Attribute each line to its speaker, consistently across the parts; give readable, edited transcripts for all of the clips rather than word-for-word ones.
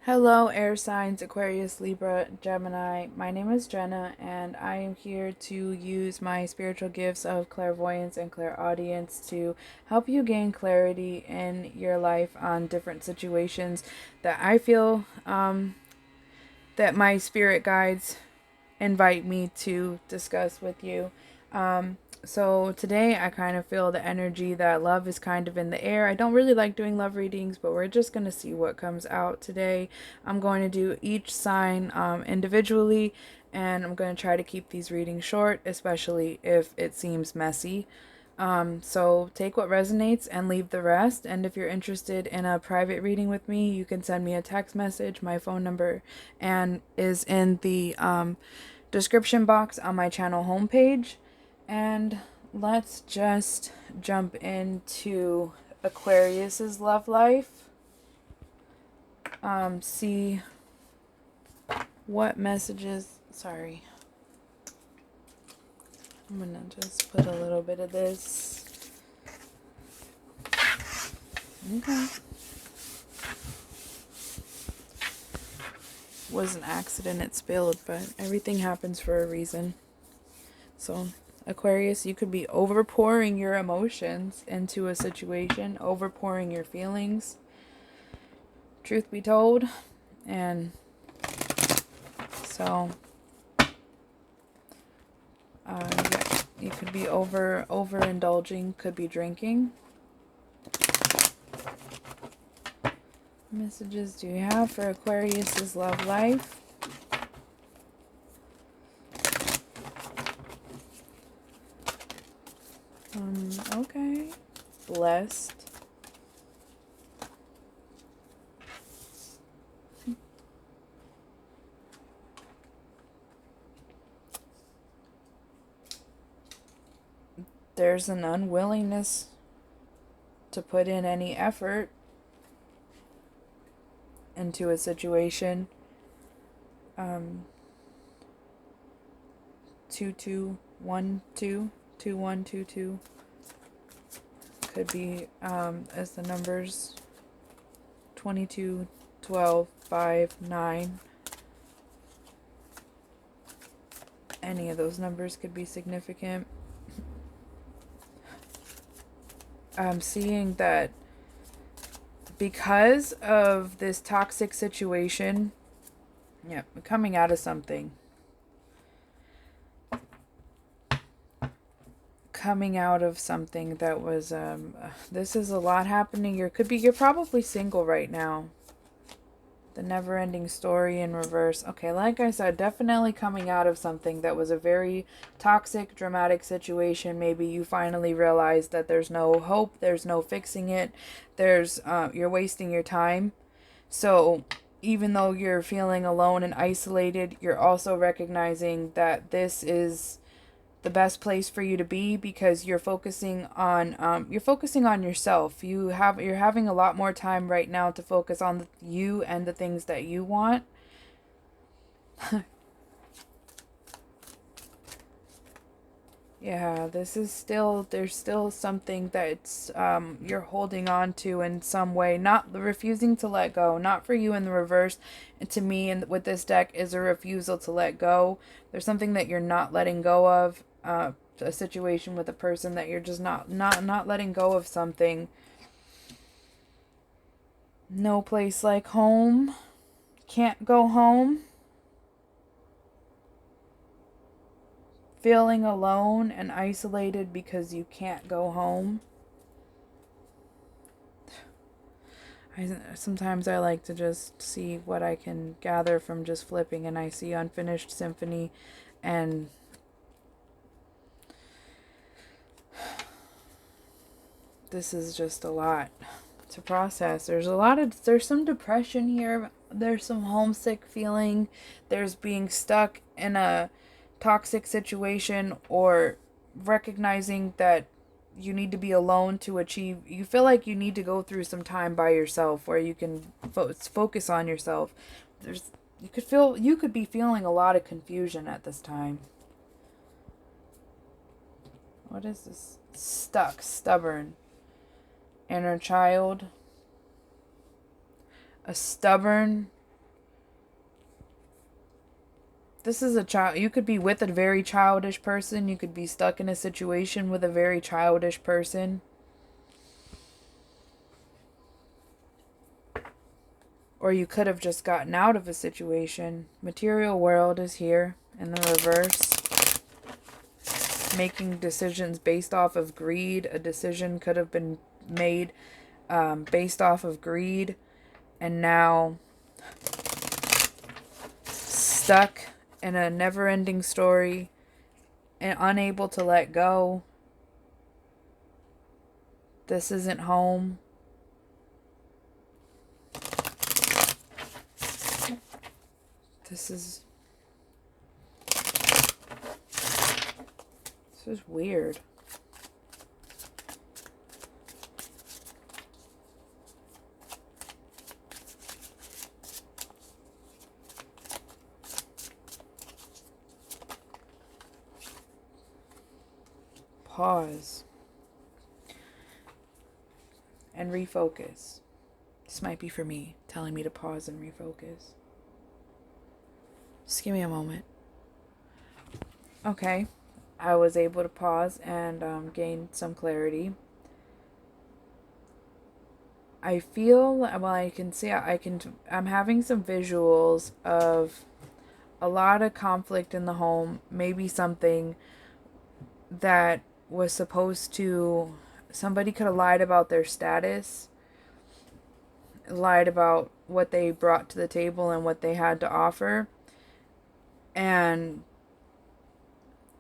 Speaker 1: Hello, air signs Aquarius, Libra, Gemini. My name is Jenna, and I am here to use my spiritual gifts of clairvoyance and clairaudience to help you gain clarity in your life on different situations that I feel that my spirit guides invite me to discuss with you. So today I kind of feel the energy that love is kind of in the air. I don't really like doing love readings, but we're just going to see what comes out today. I'm going to do each sign individually, and I'm going to try to keep these readings short, especially if it seems messy. So take what resonates and leave the rest. And if you're interested in a private reading with me, you can send me a text message. My phone number and is in the description box on my channel homepage. And let's just jump into Aquarius's love life. See what messages. Sorry. I'm gonna just put a little bit of this. Okay. Was an accident, it spilled, but everything happens for a reason. So, Aquarius, you could be overpouring your emotions into a situation, overpouring your feelings, truth be told. And so, yeah, you could be overindulging, could be drinking. Messages do you have for Aquarius's love life? Okay. Blessed. There's an unwillingness to put in any effort into a situation. 2212 2122 could be as the numbers 22 12 5 9. Any of those numbers could be significant. I'm seeing that because of this toxic situation, yeah, coming out of something. Coming out of something that was this is a lot happening. You're probably single right now. The never ending story in reverse. Okay, like I said, definitely coming out of something that was a very toxic, dramatic situation. Maybe you finally realize that there's no hope, there's no fixing it, you're wasting your time. So even though you're feeling alone and isolated, you're also recognizing that this is the best place for you to be, because you're focusing on yourself. You're having a lot more time right now to focus on you and the things that you want. Yeah, there's still something that's you're holding on to in some way, not refusing to let go. Not for you in the reverse, and to me, and with this deck, is a refusal to let go. There's something that you're not letting go of, a situation with a person that you're just not letting go of something. No place like home. Can't go home. Feeling alone and isolated because you can't go home. Sometimes I like to just see what I can gather from just flipping, and I see Unfinished Symphony, and this is just a lot to process. There's some depression here, there's some homesick feeling, there's being stuck in a toxic situation, or recognizing that you need to be alone to achieve. You feel like you need to go through some time by yourself where you can focus on yourself. You could be feeling a lot of confusion at this time. What is this? Stuck, stubborn, inner child. A stubborn this is a child. You could be with a very childish person. You could be stuck in a situation with a very childish person. Or you could have just gotten out of a situation. Material world is here in the reverse. Making decisions based off of greed. A decision could have been made based off of greed. And now stuck in a never-ending story and unable to let go. This isn't home. This is weird. Pause and refocus. This might be for me, telling me to pause and refocus. Just give me a moment. Okay, I was able to pause and gain some clarity. I feel, well, I can see, I'm having some visuals of a lot of conflict in the home. Maybe something that was supposed to, somebody could have lied about their status, lied about what they brought to the table and what they had to offer. And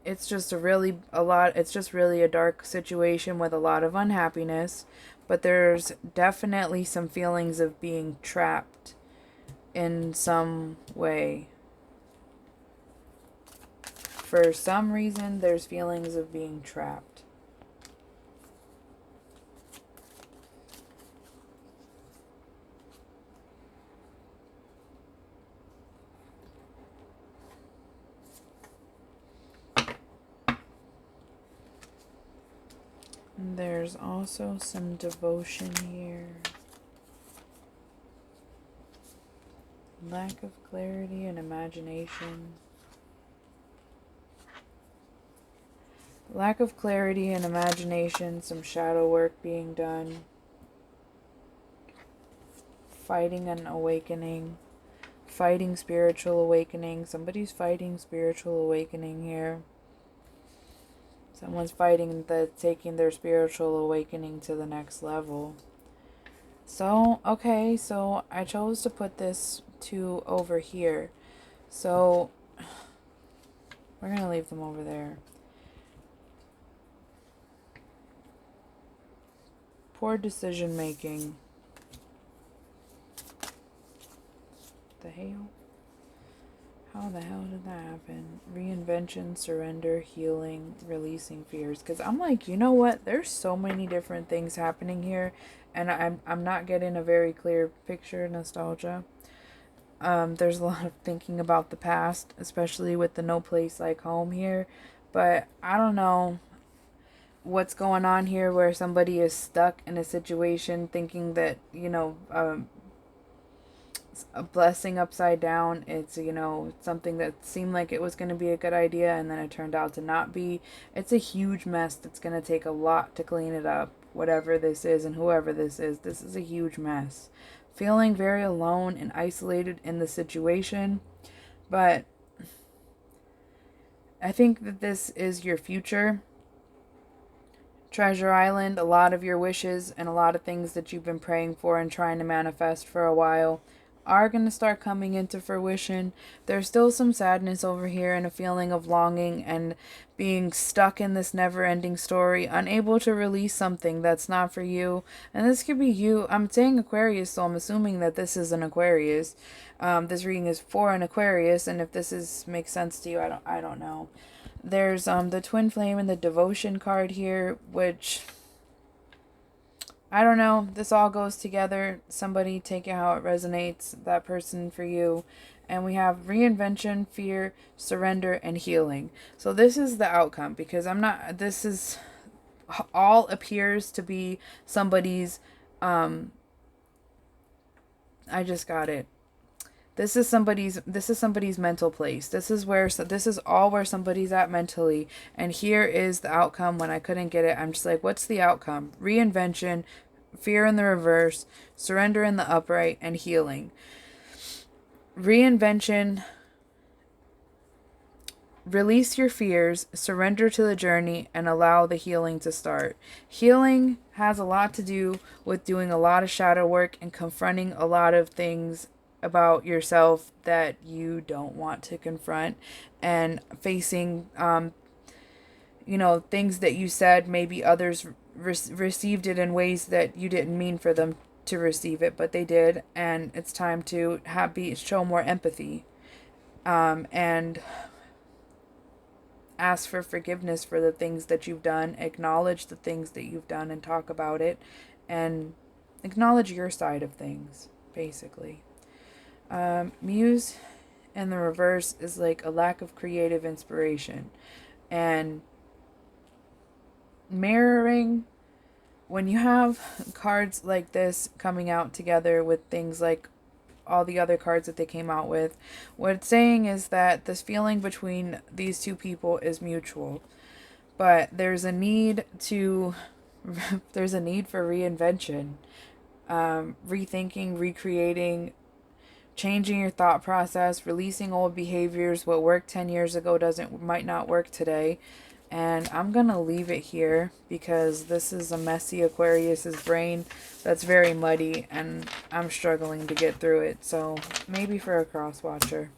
Speaker 1: it's just it's just really a dark situation with a lot of unhappiness, but there's definitely some feelings of being trapped in some way. For some reason, there's feelings of being trapped. There's also some devotion here. Lack of clarity and imagination. Lack of clarity and imagination, some shadow work being done. Fighting an awakening. Fighting spiritual awakening. Somebody's fighting spiritual awakening here. Someone's fighting taking their spiritual awakening to the next level. So, okay, so I chose to put this to over here. So, we're going to leave them over there. Poor decision making. The hell? How the hell did that happen? Reinvention, surrender, healing, releasing fears. Because I'm like, you know what? There's so many different things happening here. And I'm not getting a very clear picture. Nostalgia. There's a lot of thinking about the past. Especially with the no place like home here. But I don't know what's going on here where somebody is stuck in a situation thinking that, you know, a blessing upside down. It's, you know, something that seemed like it was going to be a good idea and then it turned out to not be. It's a huge mess that's going to take a lot to clean it up. Whatever this is and whoever this is a huge mess. Feeling very alone and isolated in the situation. But I think that this is your future. Treasure Island, a lot of your wishes and a lot of things that you've been praying for and trying to manifest for a while are going to start coming into fruition. There's still some sadness over here and a feeling of longing and being stuck in this never-ending story, unable to release something that's not for you. And this could be you. I'm saying Aquarius, so I'm assuming that this is an Aquarius. This reading is for an Aquarius, and if this makes sense to you, I don't know. There's the Twin Flame and the Devotion card here, which I don't know. This all goes together. Somebody take it how it resonates. That person for you. And we have reinvention, fear, surrender, and healing. So this is the outcome because this is all appears to be somebody's, I just got it. This is somebody's mental place. This is all where somebody's at mentally. And here is the outcome. When I couldn't get it, I'm just like, what's the outcome? Reinvention, fear in the reverse, surrender in the upright, and healing. Reinvention. Release your fears, surrender to the journey, and allow the healing to start. Healing has a lot to do with doing a lot of shadow work and confronting a lot of things about yourself that you don't want to confront, and facing, things that you said, maybe others received it in ways that you didn't mean for them to receive it, but they did, and it's time to show more empathy, and ask for forgiveness for the things that you've done, acknowledge the things that you've done and talk about it, and acknowledge your side of things, basically. Muse in the reverse is like a lack of creative inspiration. And mirroring, when you have cards like this coming out together with things like all the other cards that they came out with, what it's saying is that this feeling between these two people is mutual, but there's a need for reinvention, rethinking, recreating, changing your thought process, releasing old behaviors. What worked 10 years ago might not work today. And I'm going to leave it here because this is a messy Aquarius's brain that's very muddy and I'm struggling to get through it. So maybe for a cross watcher.